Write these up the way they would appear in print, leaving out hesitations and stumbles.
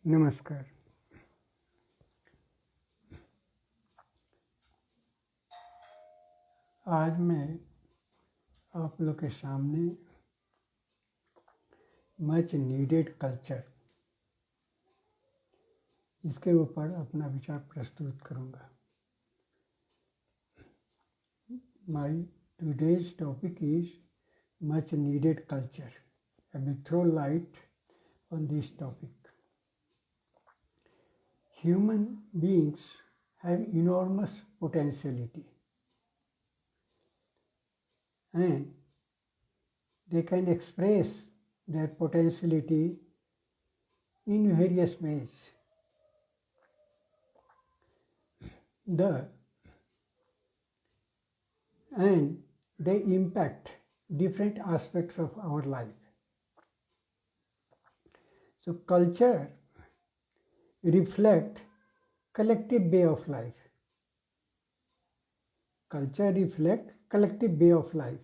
नमस्कार। आज मैं आप लोग के सामने मच नीडेड कल्चर इसके ऊपर अपना विचार प्रस्तुत करूंगा। My today's topic is much needed culture. I will throw light on this topic. Human beings have enormous potentiality and they can express their potentiality in various ways. And they impact different aspects of our life. So culture reflect collective way of life. Culture reflect collective way of life.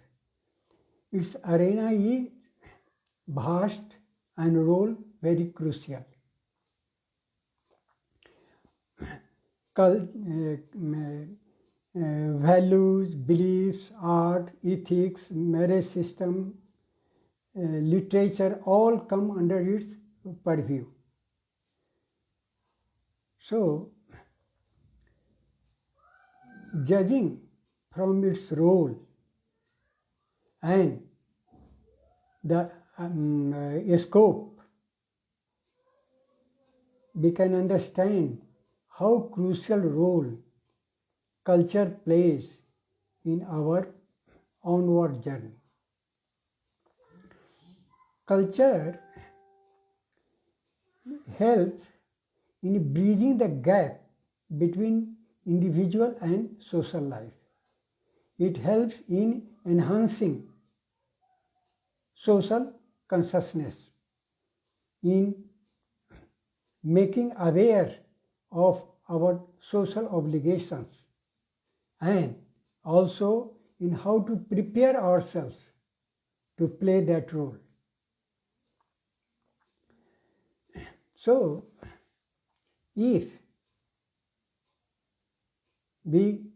Its arena is vast and role very crucial. Values, beliefs, art, ethics, marriage system, literature all come under its purview. So, judging from its role and the scope, we can understand how crucial role culture plays in our onward journey. Culture helps in bridging the gap between individual and social life. It helps in enhancing social consciousness, in making aware of our social obligations, and also in how to prepare ourselves to play that role. So, if we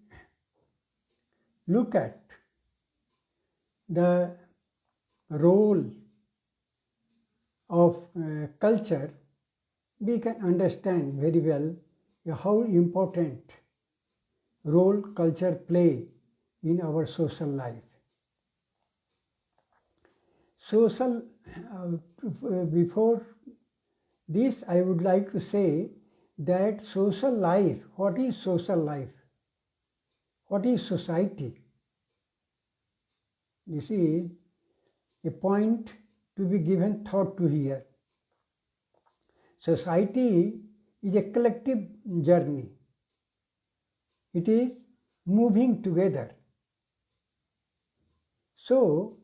look at the role of culture, we can understand very well how important role culture play in our social life. Before this, I would like to say that social life, what is social life? What is society? This is a point to be given thought to here. Society is a collective journey. It is moving together. So,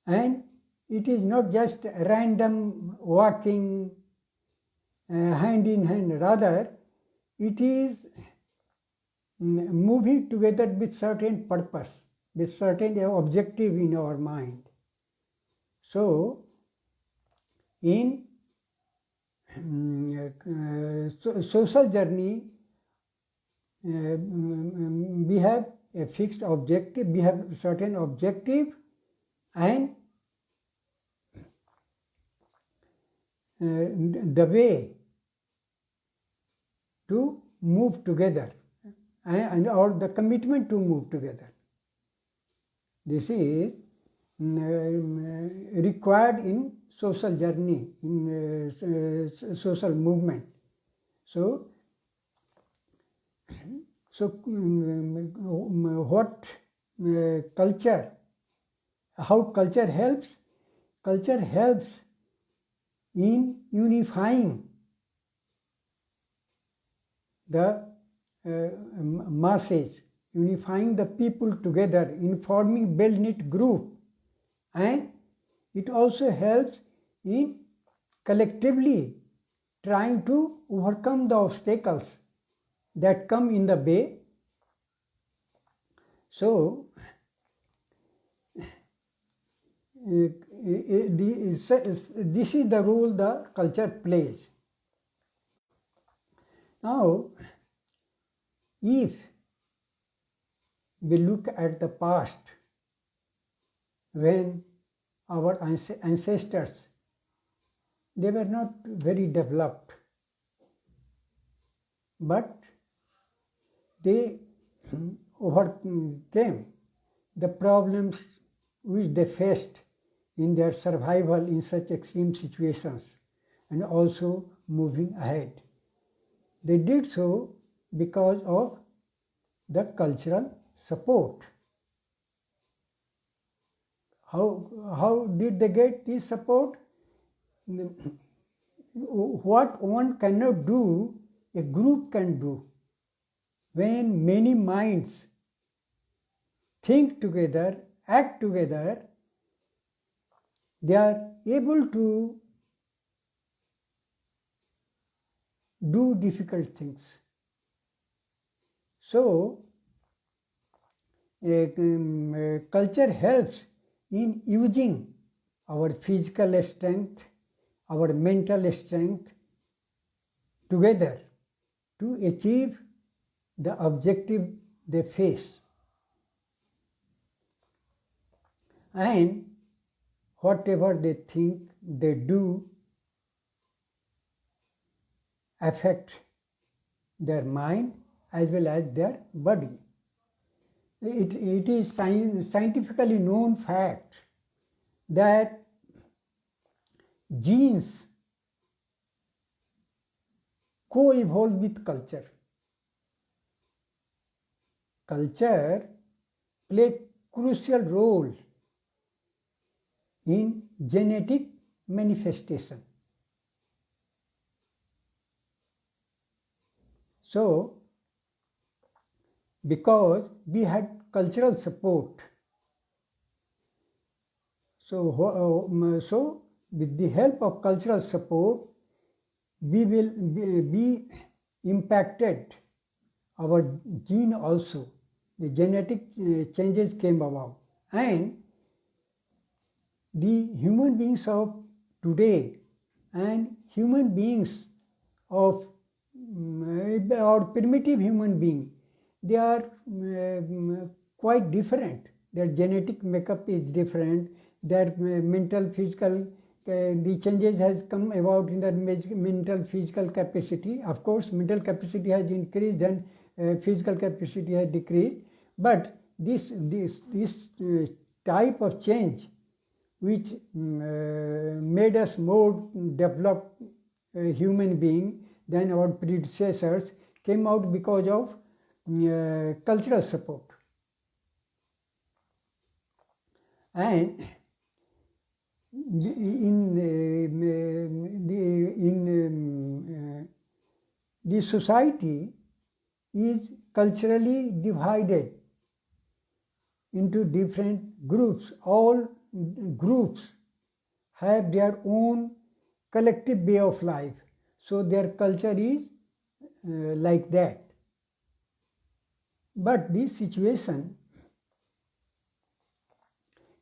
and it is not just random walking hand in hand, rather it is moving together with certain purpose, with certain objective in our mind. So, in social journey, we have a fixed objective, we have certain objective, and the way to move together or the commitment to move together. This is required in social journey, in social movement. So what culture, how culture helps? Culture helps in unifying the masses, unifying the people together in forming well-knit group, and it also helps in collectively trying to overcome the obstacles that come in the way. So, this is the role the culture plays. Now, if we look at the past, when our ancestors, they were not very developed, but they overcame the problems which they faced in their survival in such extreme situations and also moving ahead. They did so because of the cultural support. How did they get this support? What one cannot do, a group can do. When many minds think together, act together, they are able to do difficult things. So, culture helps in using our physical strength, our mental strength together to achieve the objective they face. And whatever they think, they do affect their mind as well as their body. It is scientifically known fact that genes co-evolve with culture. Culture play crucial role in genetic manifestation. So, because we had cultural support, so with the help of cultural support, we will be impacted our gene also. The genetic changes came about, and the human beings of today and human beings of or primitive human being, they are quite different. Their genetic makeup is different. Their mental, physical, the changes has come about in their mental, physical capacity. Of course, mental capacity has increased and physical capacity has decreased. But this type of change, which made us more developed human being than our predecessors, came out because of cultural support. And the society is culturally divided into different groups. All groups have their own collective way of life. So their culture is like that. But this situation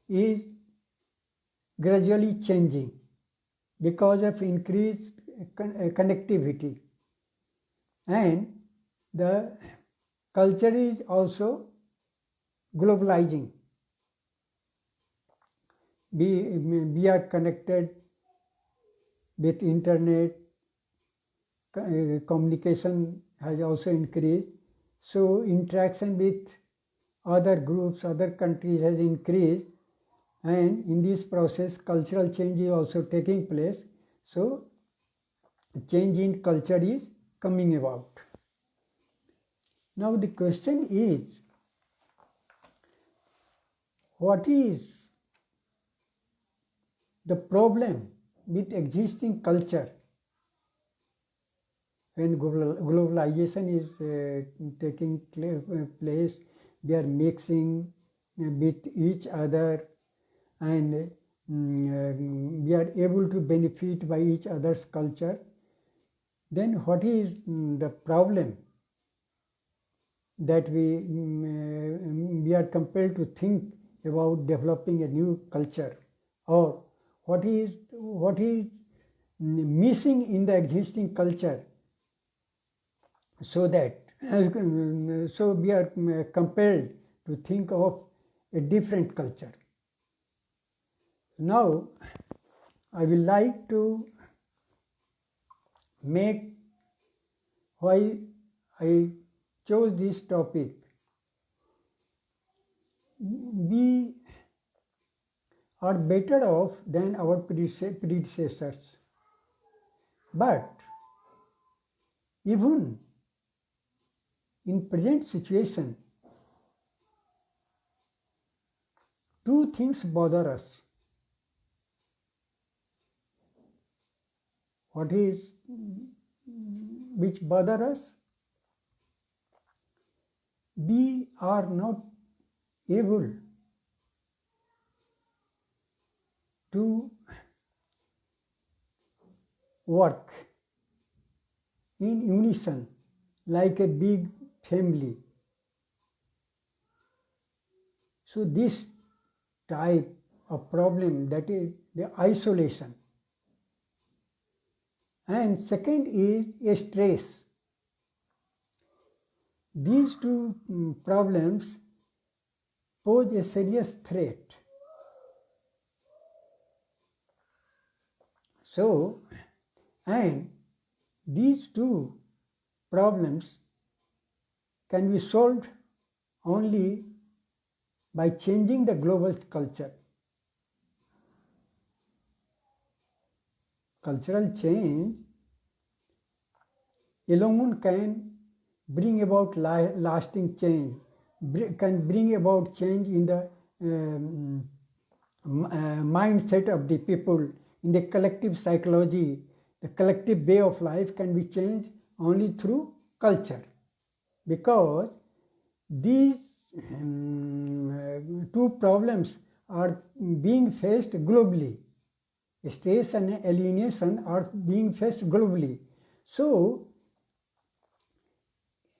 is gradually changing because of increased connectivity, and the culture is also globalizing. We are connected with internet, communication has also increased, so interaction with other groups, other countries has increased, and in this process cultural change is also taking place. So change in culture is coming about. Now the question is, what is the problem with existing culture when globalization is taking place? We are mixing with each other, and we are able to benefit by each other's culture. Then what is the problem that we are compelled to think about developing a new culture or what is missing in the existing culture, so that so we are compelled to think of a different culture. Now I will like to make why I chose this topic. We are better off than our predecessors, but even in present situation, two things bother us. Which bother us? We are not able to work in unison like a big family. So this type of problem, that is the isolation. And second is stress. These two problems pose a serious threat. So, and these two problems can be solved only by changing the global culture. Cultural change alone can bring about lasting change, can bring about change in the mindset of the people, in the collective psychology. The collective way of life can be changed only through culture, because these two problems are being faced globally. Stress and alienation are being faced globally. So,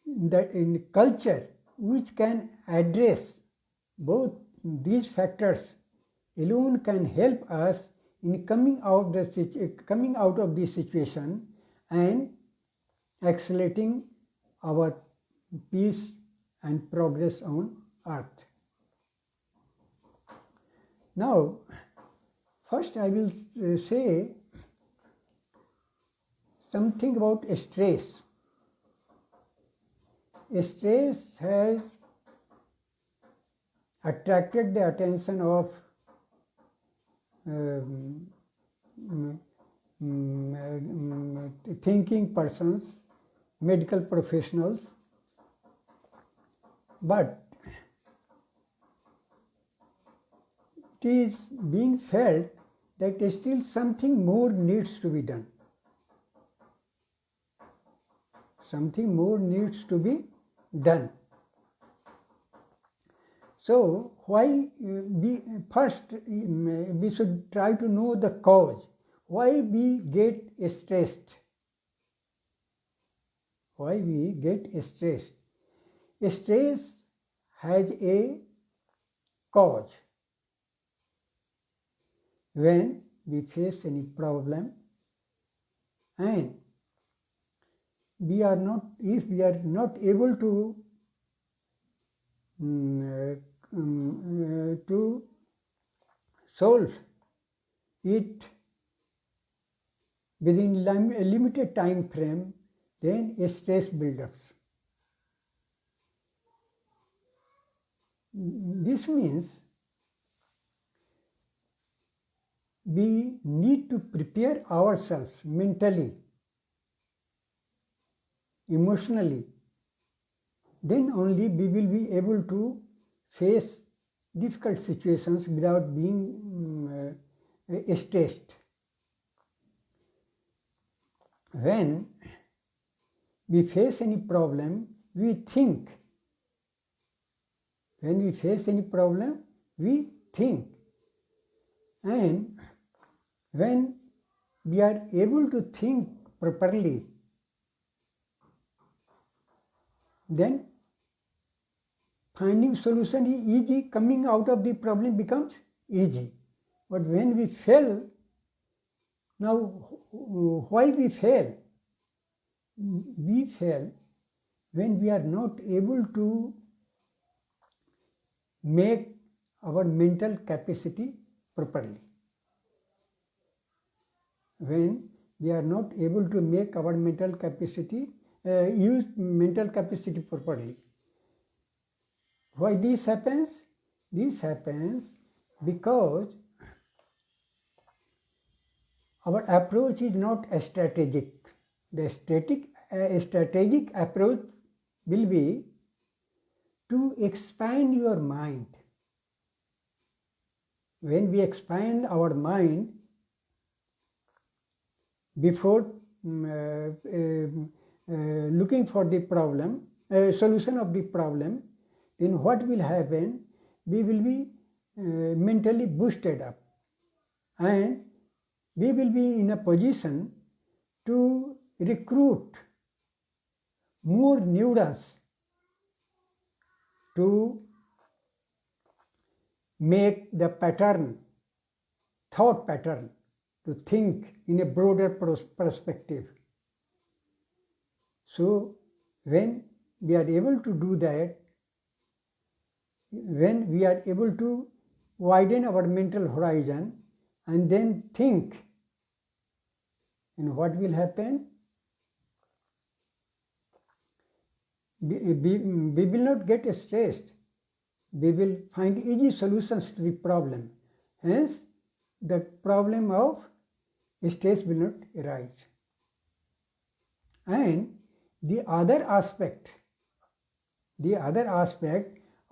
that in culture which can address both these factors alone can help us in coming out of this situation and accelerating our peace and progress on earth. Now, first I will say something about stress. Stress has attracted the attention of thinking persons, medical professionals, but it is being felt that still something more needs to be done. Something more needs to be done. So, why we should try to know the cause, why we get stressed. Why we get stressed? Stress has a cause. When we face any problem and if we are not able to solve it within a limited time frame, then a stress builds. This means we need to prepare ourselves mentally, emotionally. Then only we will be able to face difficult situations without being stressed. When we face any problem, we think. When we face any problem, we think. And when we are able to think properly, then finding solution is easy, coming out of the problem becomes easy. But when we fail Now, why we fail? We fail when we are not able to make our mental capacity properly. When we are not able to make our mental capacity, use mental capacity properly. Why this happens? This happens because our approach is not strategic. The strategic approach will be to expand your mind. When we expand our mind before looking for the problem, solution of the problem, then what will happen? We will be mentally boosted up, and we will be in a position to recruit more neurons to make the pattern, thought pattern, to think in a broader perspective. So, when we are able to do that, when we are able to widen our mental horizon and then think, and what will happen? We will not get stressed. We will find easy solutions to the problem. Hence, the problem of stress will not arise. And the other aspect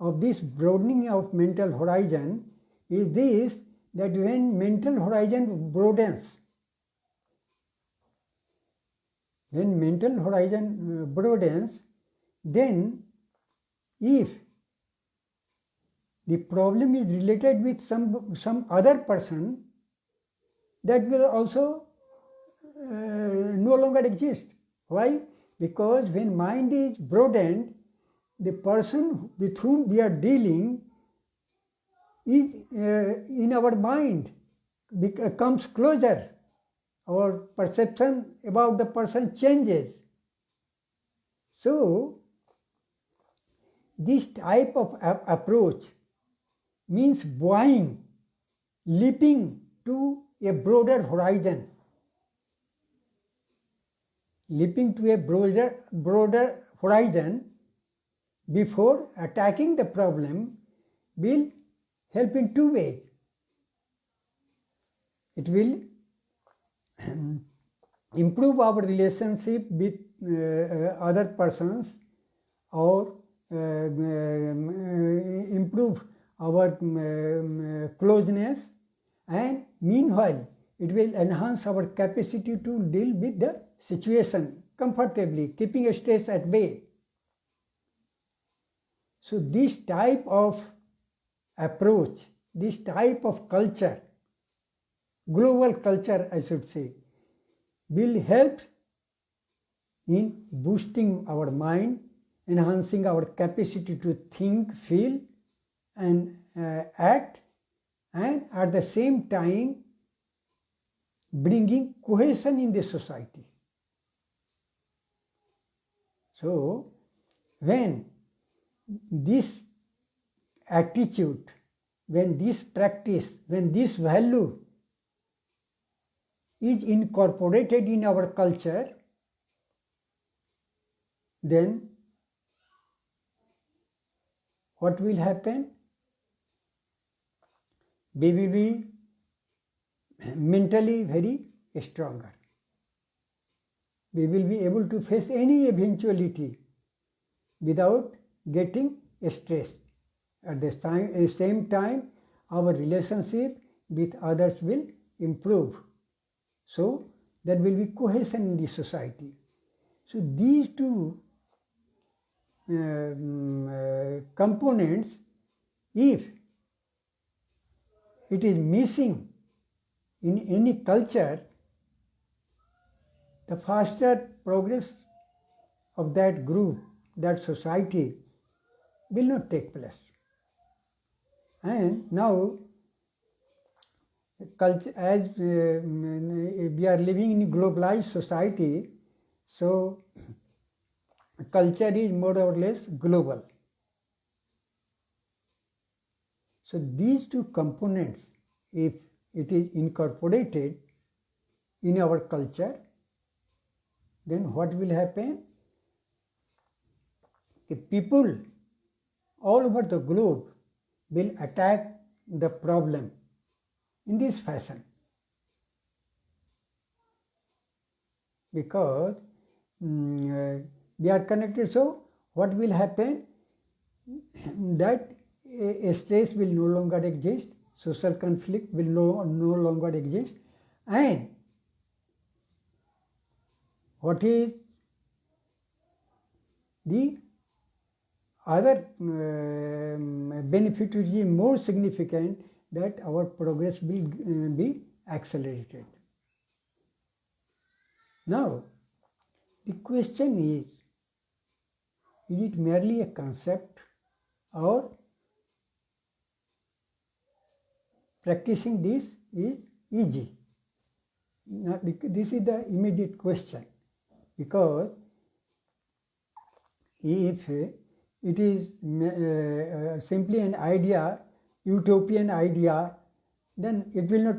of this broadening of mental horizon is this, that when mental horizon broadens, then if the problem is related with some other person, that will also no longer exist. Why? Because when mind is broadened, the person with whom we are dealing is in our mind, comes closer. Our perception about the person changes. So, this type of approach means buoying, leaping to a broader horizon. Leaping to a broader horizon before attacking the problem will help in two ways. It will improve our relationship with other persons, or improve our closeness, and meanwhile it will enhance our capacity to deal with the situation comfortably, keeping stress at bay. So this type of approach, this type of culture, global culture I should say, will help in boosting our mind, enhancing our capacity to think, feel, and act, and at the same time bringing cohesion in the society. So, when this attitude, when this practice, when this value is incorporated in our culture, then what will happen? We will be mentally very stronger. We will be able to face any eventuality without getting stressed. At the same time, our relationship with others will improve. So, there will be cohesion in the society. So, these two components, if it is missing in any culture, the faster progress of that group, that society will not take place. And now, culture, as we are living in a globalized society, so culture is more or less global. So these two components, if it is incorporated in our culture, then what will happen? The people all over the globe will attack the problem in this fashion, because they are connected. So what will happen? That a stress will no longer exist, social conflict will no longer exist, and what is the other benefit which is more significant, that our progress will be accelerated. Now, the question is it merely a concept, or practicing this is easy? Now, this is the immediate question, because if it is simply an idea, utopian idea, then it will not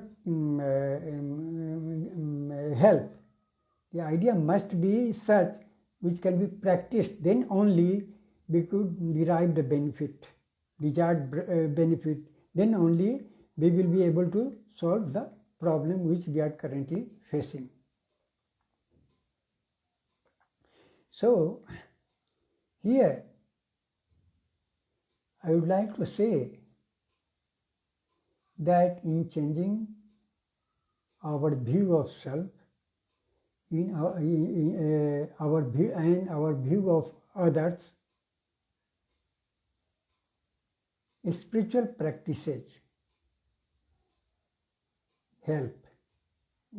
help. The idea must be such which can be practiced, then only we could derive the benefit, desired benefit, then only we will be able to solve the problem which we are currently facing. So, here I would like to say that in changing our view of self, in our view and our view of others, spiritual practices help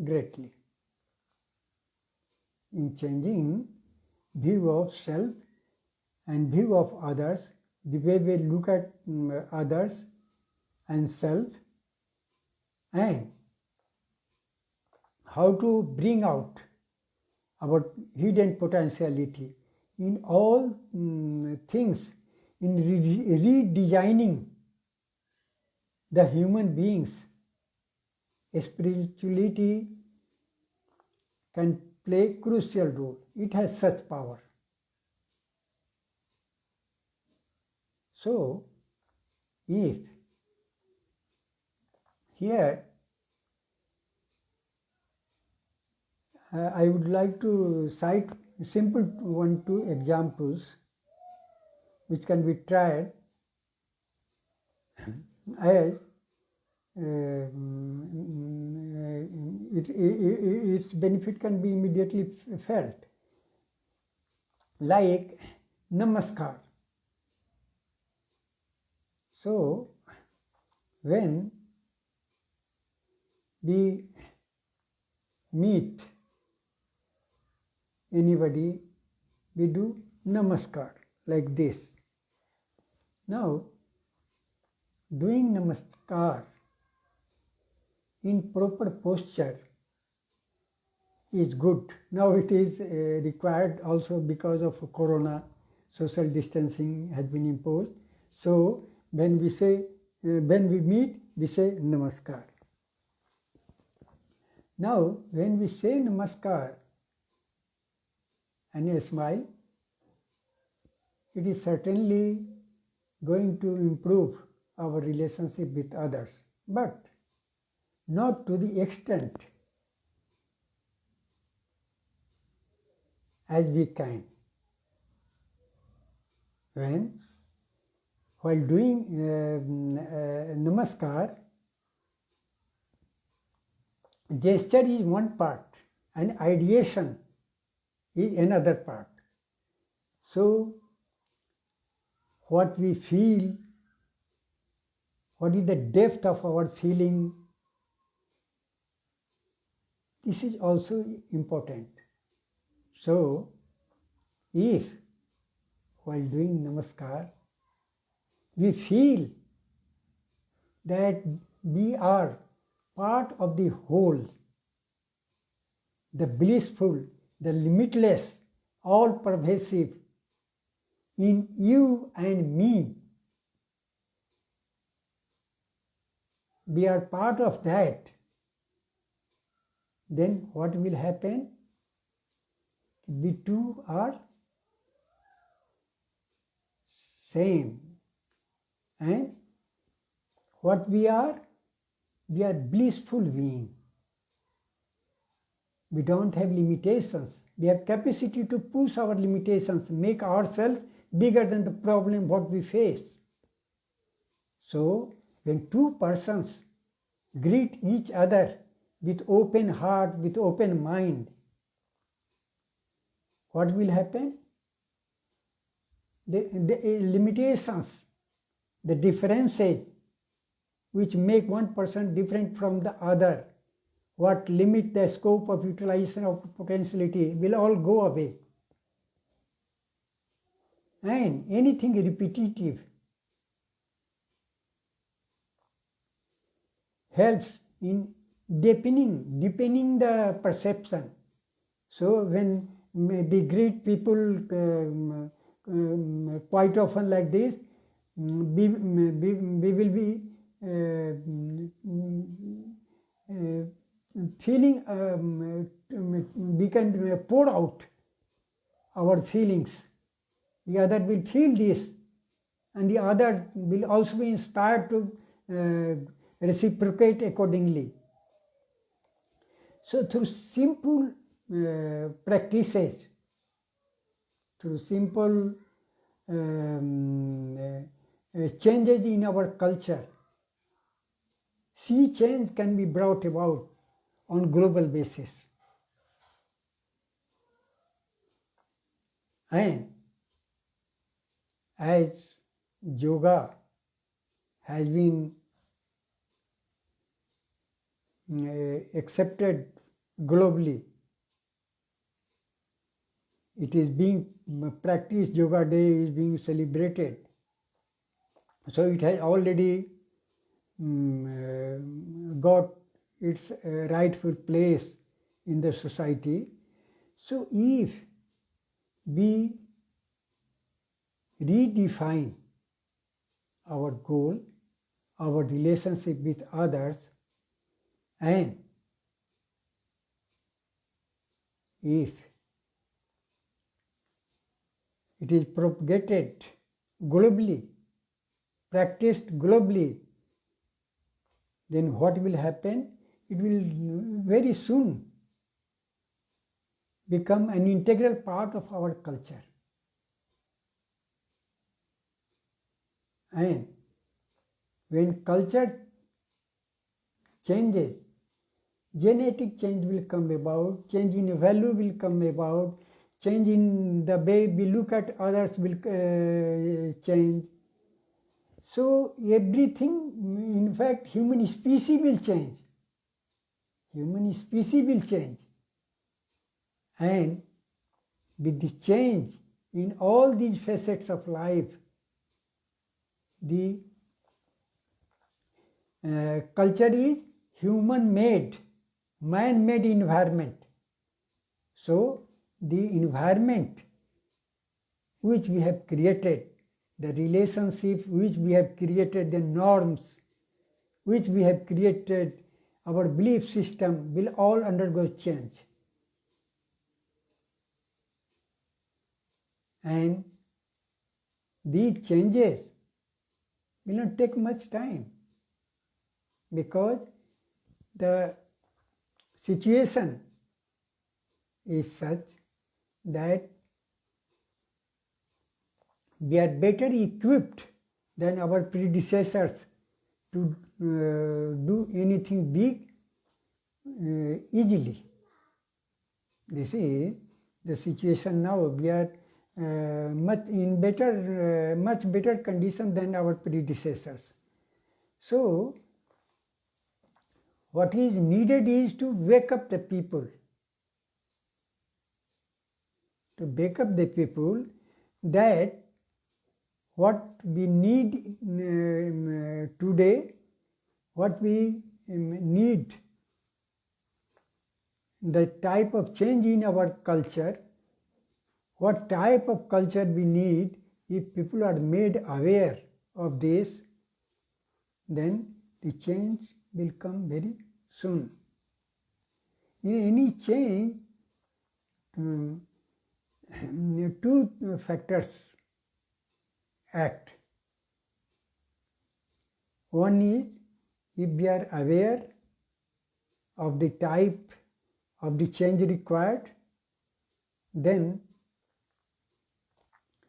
greatly in changing view of self and view of others, the way we look at others and self, and how to bring out our hidden potentiality in all things, in redesigning the human beings. Spirituality can play a crucial role. It has such power. So, if here I would like to cite simple 1-2 examples which can be tried, as its benefit can be immediately felt, like namaskar. So, when we meet anybody, we do namaskar like this. Now, doing namaskar in proper posture is good. Now it is required also because of corona, social distancing has been imposed. So when we say, when we meet, we say namaskar. Now when we say namaskar and a smile, it is certainly going to improve our relationship with others, but not to the extent as we can. While doing namaskar, gesture is one part and ideation is another part. So what we feel, what is the depth of our feeling, this is also important. So if while doing namaskar we feel that we are part of the whole, the blissful, the limitless, all pervasive in you and me. We are part of that. Then what will happen? We two are same. And what we are blissful being. We don't have limitations. We have capacity to push our limitations, make ourselves bigger than the problem what we face. So when two persons greet each other with open heart, with open mind, what will happen? The limitations, the differences which make one person different from the other, what limit the scope of utilization of potentiality, will all go away. And anything repetitive helps in deepening the perception. So when we greet people quite often like this, we will be feeling, we can pour out our feelings. The other will feel this, and the other will also be inspired to reciprocate accordingly. So through simple practices, through simple changes in our culture, sea change can be brought about on global basis. And as yoga has been accepted globally, it is being practiced, Yoga Day is being celebrated. So it has already got its rightful place in the society. So if we redefine our goal, our relationship with others, and if it is propagated globally, practiced globally, then what will happen? It will very soon become an integral part of our culture. And when culture changes, genetic change will come about, change in value will come about, change in the way we look at others will change. So everything, in fact, human species will change. Human species will change. And with the change in all these facets of life, the culture is human-made, man-made environment. So the environment which we have created, the relationship which we have created, the norms which we have created, our belief system will all undergo change. And these changes will not take much time, because the situation is such that we are better equipped than our predecessors to do anything big easily. This is the situation now. We are much better condition than our predecessors. So what is needed is to wake up the people. To wake up the people that what we need today, what we need the type of change in our culture, what type of culture we need. If people are made aware of this, then the change will come very soon. In any change, two factors act. One is, if we are aware of the type of the change required, then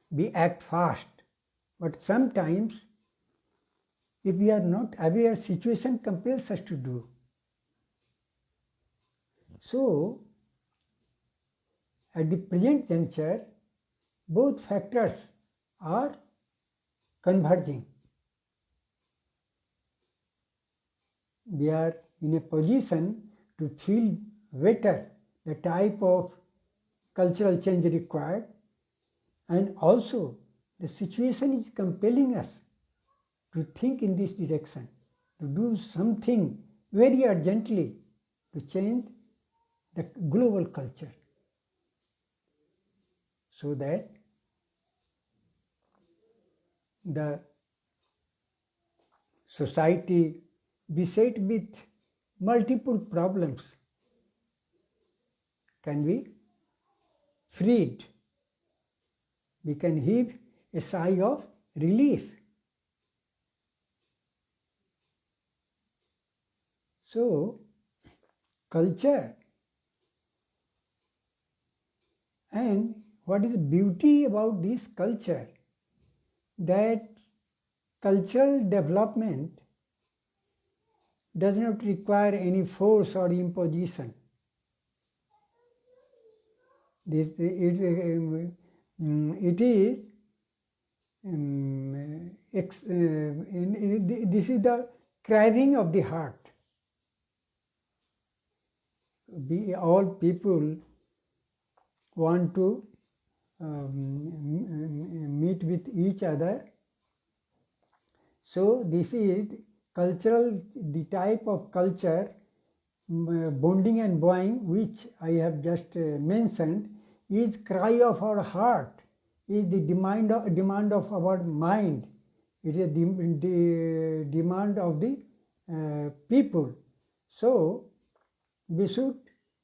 we act fast. But sometimes, if we are not aware, situation compels us to do. So, at the present juncture, both factors are converging. We are in a position to feel better the type of cultural change required, and also the situation is compelling us to think in this direction, to do something very urgently to change the global culture, so that the society beset with multiple problems can be freed. We can heave a sigh of relief. So, culture, and what is the beauty about this culture, that cultural development does not require any force or imposition. It is this is the craving of the heart. All people want to meet with each other. So this is cultural, the type of culture, bonding and bowing, which I have just mentioned, is cry of our heart, is the demand of our mind. It is the demand of the people. So we should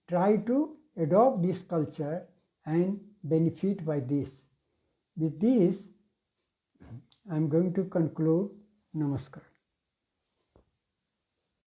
try to adopt this culture and benefit by this. With this, I am going to conclude. Namaskar.